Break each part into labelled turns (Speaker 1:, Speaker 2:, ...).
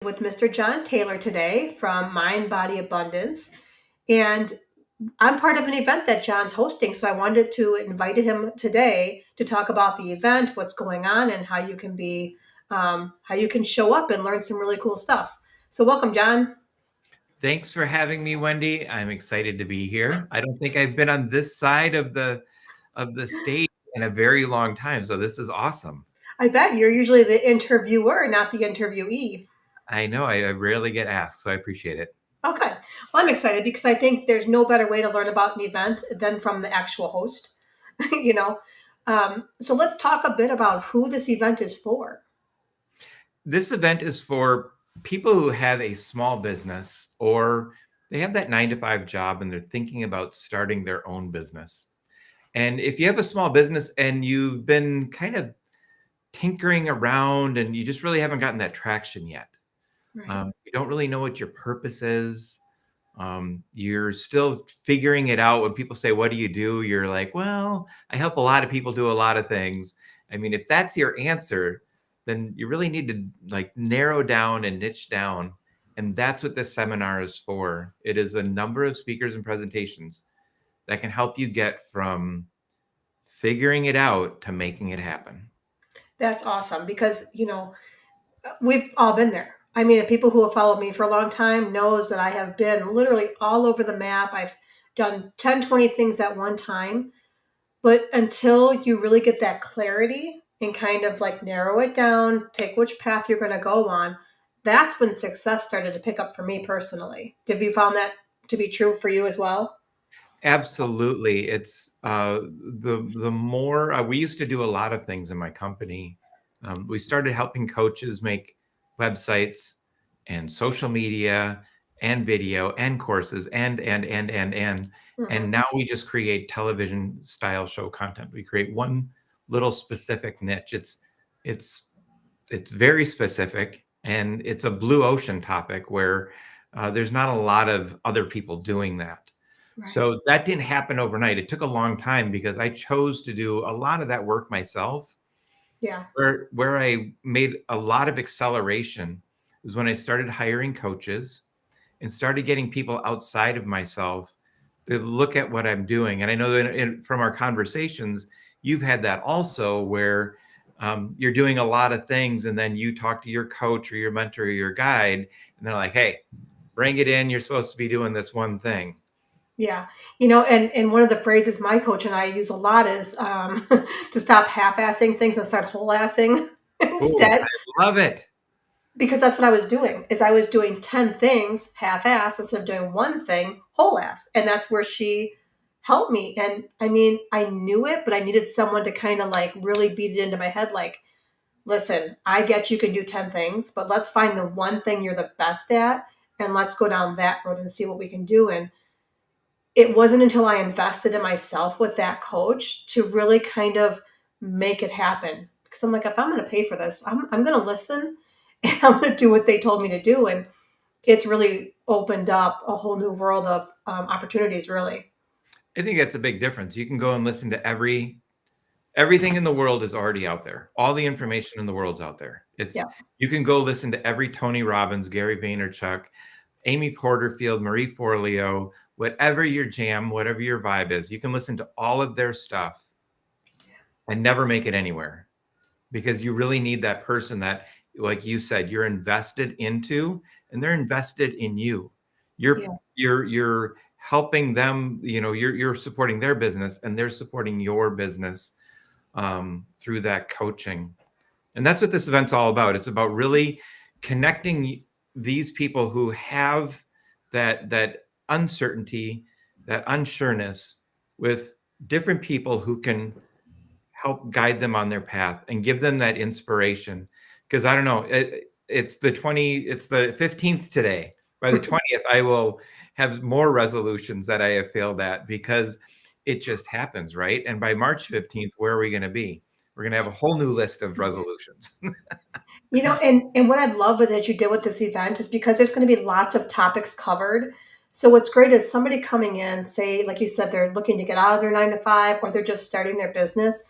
Speaker 1: With Mr. John Taylor today from Mind Body Abundance. And I'm part of an event that John's hosting. So I wanted to invite him today to talk about the event, what's going on, and how you can show up and learn some really cool stuff. So welcome, John.
Speaker 2: Thanks for having me, Wendy. I'm excited to be here. I don't think I've been on this side of the stage in a very long time, so this is awesome.
Speaker 1: I bet you're usually the interviewer, not the interviewee.
Speaker 2: I know I rarely get asked, so I appreciate it.
Speaker 1: Okay. Well, I'm excited because I think there's no better way to learn about an event than from the actual host, you know. So let's talk a bit about who this event is for.
Speaker 2: This event is for people who have a small business or they have that 9 to 5 job and they're thinking about starting their own business. And if you have a small business and you've been kind of tinkering around and you just really haven't gotten that traction yet,
Speaker 1: Right.
Speaker 2: you don't really know what your purpose is. You're still figuring it out. When people say, "What do you do?" You're like, "Well, I help a lot of people do a lot of things." I mean, if that's your answer, then you really need to like narrow down and niche down. And that's what this seminar is for. It is a number of speakers and presentations that can help you get from figuring it out to making it happen.
Speaker 1: That's awesome because, we've all been there. I mean, people who have followed me for a long time knows that I have been literally all over the map. I've done 10, 20 things at one time, but until you really get that clarity and kind of like narrow it down, pick which path you're going to go on, that's when success started to pick up for me personally. Have you found that to be true for you as well?
Speaker 2: Absolutely. It's the more we used to do a lot of things in my company. We started helping coaches make websites and social media and video and courses and
Speaker 1: Hmm.
Speaker 2: now we just create television style show content. We create one little specific niche. It's it's very specific and it's a blue ocean topic where there's not a lot of other people doing that.
Speaker 1: Right.
Speaker 2: So that didn't happen overnight. It took a long time because I chose to do a lot of that work myself.
Speaker 1: Yeah.
Speaker 2: Where I made a lot of acceleration was when I started hiring coaches and started getting people outside of myself to look at what I'm doing. And I know that from our conversations, you've had that also where you're doing a lot of things and then you talk to your coach or your mentor or your guide and they're like, hey, bring it in. You're supposed to be doing this one thing.
Speaker 1: Yeah. And one of the phrases my coach and I use a lot is to stop half-assing things and start whole-assing
Speaker 2: Oh,
Speaker 1: instead.
Speaker 2: I love it.
Speaker 1: Because that's what I was doing, is I was doing 10 things half-assed instead of doing one thing whole-assed. And that's where she helped me. And I mean, I knew it, but I needed someone to kind of like really beat it into my head. Like, listen, I get you can do 10 things, but let's find the one thing you're the best at and let's go down that road and see what we can do. And it wasn't until I invested in myself with that coach to really kind of make it happen. Because I'm like, if I'm going to pay for this, I'm going to listen and I'm going to do what they told me to do. And it's really opened up a whole new world of opportunities, really.
Speaker 2: I think that's a big difference. You can go and listen to everything in the world is already out there. All the information in the world's out there. It's
Speaker 1: Yeah.
Speaker 2: You can go listen to every Tony Robbins, Gary Vaynerchuk, Amy Porterfield, Marie Forleo, whatever your jam, whatever your vibe is. You can listen to all of their stuff and never make it anywhere because you really need that person that, like you said, you're invested into and they're invested in you.
Speaker 1: Yeah.
Speaker 2: You're helping them, you're supporting their business and they're supporting your business through that coaching. And that's what this event's all about. It's about really connecting these people who have that uncertainty, that unsureness with different people who can help guide them on their path and give them that inspiration. Because I don't know, it's the 15th today. By the 20th, I will have more resolutions that I have failed at because it just happens, right? And by March 15th, where are we going to be? We're going to have a whole new list of resolutions.
Speaker 1: And what I love with that you did with this event is because there's going to be lots of topics covered. So what's great is somebody coming in, say, like you said, they're looking to get out of their 9 to 5 or they're just starting their business.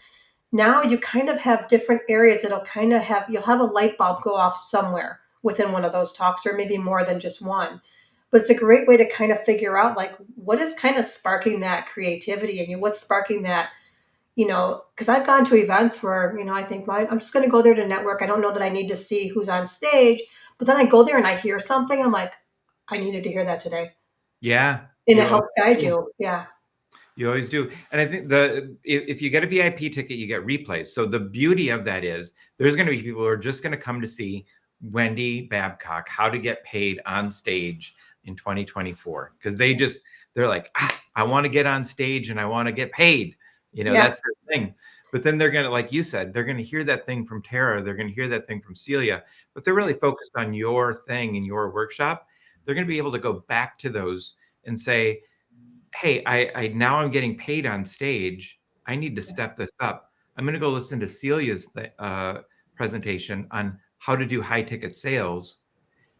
Speaker 1: Now you kind of have different areas that'll kind of have, you'll have a light bulb go off somewhere within one of those talks, or maybe more than just one. But it's a great way to kind of figure out like what is kind of sparking that creativity in you, what's sparking that, because I've gone to events where, I think, well, I'm just going to go there to network. I don't know that I need to see who's on stage. But then I go there and I hear something. I'm like, I needed to hear that today.
Speaker 2: Yeah,
Speaker 1: And it
Speaker 2: you always
Speaker 1: helps guide
Speaker 2: do.
Speaker 1: you. Yeah.
Speaker 2: You always do. And I think if you get a VIP ticket, you get replays. So the beauty of that is there's going to be people who are just going to come to see Wendy Babcock, how to get paid on stage in 2024. Because they're like, I want to get on stage and I want to get paid.
Speaker 1: Yeah.
Speaker 2: That's their thing. But then they're going to, like you said, they're going to hear that thing from Tara. They're going to hear that thing from Celia, but they're really focused on your thing in your workshop. They're going to be able to go back to those and say, hey, I now I'm getting paid on stage. I need to step this up. I'm going to go listen to Celia's presentation on how to do high ticket sales.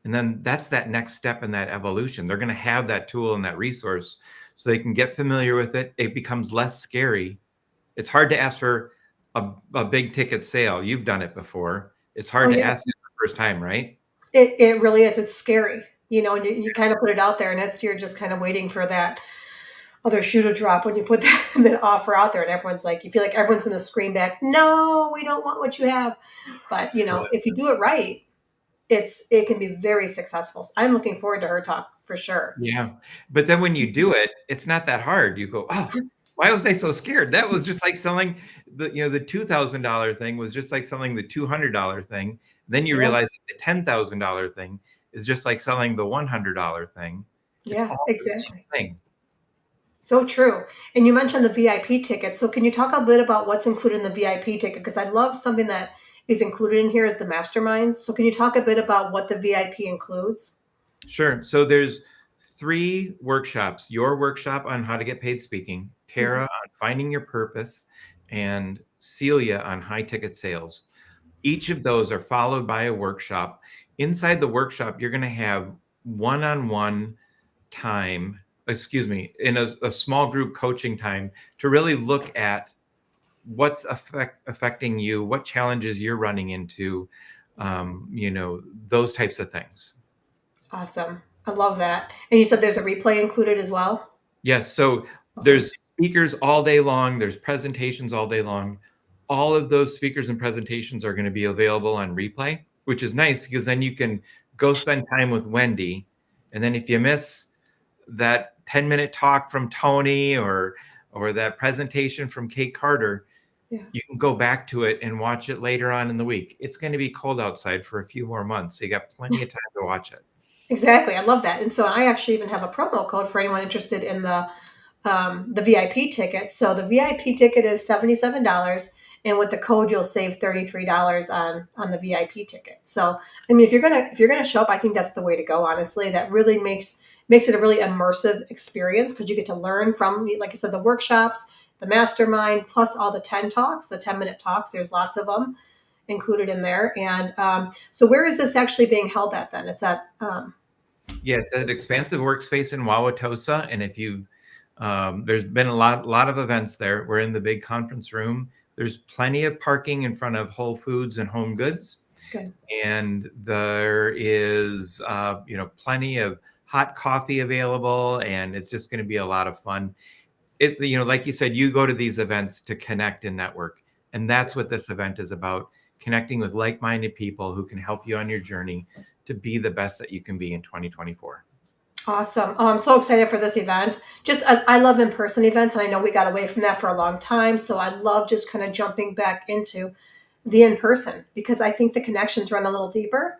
Speaker 2: And then that's that next step in that evolution. They're going to have that tool and that resource so they can get familiar with it. It becomes less scary. It's hard to ask for a big ticket sale. You've done it before. It's
Speaker 1: Oh,
Speaker 2: hard to
Speaker 1: yeah.
Speaker 2: ask it the first time, right?
Speaker 1: It really is. It's scary, and you kind of put it out there, and you're just kind of waiting for that other shoe to drop when you put that offer out there, and everyone's like, you feel like everyone's going to scream back, no, we don't want what you have. But
Speaker 2: Yeah.
Speaker 1: if you do it right, it can be very successful. So I'm looking forward to her talk for sure.
Speaker 2: Yeah. But then when you do it, it's not that hard. You go, oh, why was I so scared? That was just like selling the $2,000 thing was just like selling the $200 thing. Then you
Speaker 1: Yeah,
Speaker 2: realize that the $10,000 thing is just like selling the $100 thing. It's
Speaker 1: yeah,
Speaker 2: all the same
Speaker 1: exactly.
Speaker 2: thing.
Speaker 1: So true. And you mentioned the VIP ticket. So can you talk a bit about what's included in the VIP ticket? Because I love something that is included in here is the masterminds. So can you talk a bit about what the VIP includes?
Speaker 2: Sure. So there's 3 workshops, your workshop on how to get paid speaking, Tara
Speaker 1: Mhm.
Speaker 2: on finding your purpose, and Celia on high ticket sales. Each of those are followed by a workshop. Inside the workshop, you're going to have one-on-one time, excuse me, in a small group coaching time to really look at what's affecting you, what challenges you're running into,
Speaker 1: Yeah.
Speaker 2: those types of things.
Speaker 1: Awesome. I love that. And you said there's a replay included as well?
Speaker 2: Yes, so
Speaker 1: Awesome.
Speaker 2: there's speakers all day long, there's presentations all day long. All of those speakers and presentations are going to be available on replay, which is nice because then you can go spend time with Wendy. And then if you miss that 10-minute talk from Tony or that presentation from Kate Carter,
Speaker 1: Yeah.
Speaker 2: you can go back to it and watch it later on in the week. It's going to be cold outside for a few more months, so you got plenty of time to watch it.
Speaker 1: Exactly. I love that. And so I actually even have a promo code for anyone interested in the VIP ticket. So the VIP ticket is $77, and with the code you'll save $33 on the VIP ticket. So I mean, if you're gonna show up, I think that's the way to go. Honestly, that really makes it a really immersive experience because you get to learn from, like I said, the workshops, the mastermind, plus all the 10 talks, the 10-minute talks. There's lots of them included in there. And so where is this actually being held at then? It's at
Speaker 2: Yeah, it's an expansive workspace in Wauwatosa, and if you there's been a lot of events there. We're in the big conference room. There's plenty of parking in front of Whole Foods and Home Goods,
Speaker 1: good.
Speaker 2: and there is plenty of hot coffee available, and it's just going to be a lot of fun. Like you said, you go to these events to connect and network, and that's what this event is about: connecting with like-minded people who can help you on your journey to be the best that you can be in 2024.
Speaker 1: Awesome. Oh, I'm so excited for this event. Just, I love in person events. And I know we got away from that for a long time. So I love just kind of jumping back into the in person because I think the connections run a little deeper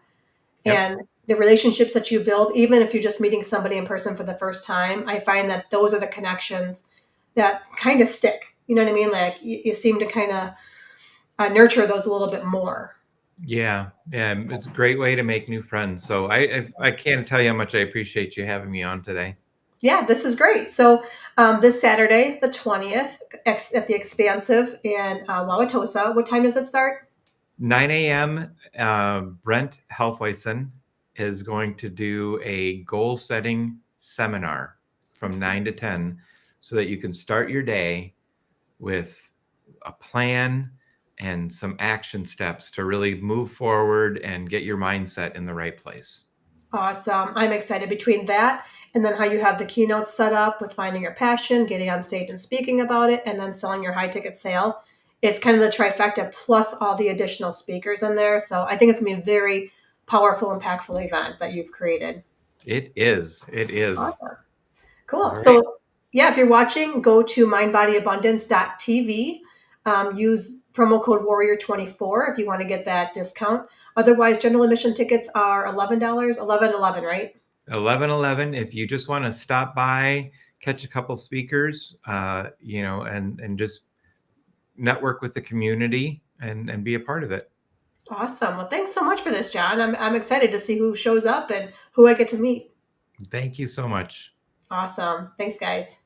Speaker 2: Yep.
Speaker 1: and the relationships that you build, even if you're just meeting somebody in person for the first time, I find that those are the connections that kind of stick. You know what I mean? Like you seem to kind of nurture those a little bit more.
Speaker 2: Yeah, yeah, it's a great way to make new friends. So I can't tell you how much I appreciate you having me on today.
Speaker 1: Yeah, this is great. So this Saturday, the 20th, at the Expansive in Wauwatosa. What time does it start?
Speaker 2: 9 a.m. Brent Helfweisen is going to do a goal setting seminar from 9 to 10 so that you can start your day with a plan and some action steps to really move forward and get your mindset in the right place.
Speaker 1: Awesome. I'm excited between that and then how you have the keynotes set up with finding your passion, getting on stage and speaking about it, and then selling your high ticket sale. It's kind of the trifecta plus all the additional speakers in there. So I think it's going to be a very powerful, impactful event that you've created.
Speaker 2: It is. It is.
Speaker 1: Awesome. Cool.
Speaker 2: All right.
Speaker 1: So, yeah, if you're watching, go to mindbodyabundance.tv. Use promo code Warrior24 if you want to get that discount. Otherwise, general admission tickets are $11, 11 right?
Speaker 2: 11:11. If you just want to stop by, catch a couple speakers, and just network with the community and be a part of it.
Speaker 1: Awesome. Well, thanks so much for this, John. I'm excited to see who shows up and who I get to meet.
Speaker 2: Thank you so much.
Speaker 1: Awesome. Thanks, guys.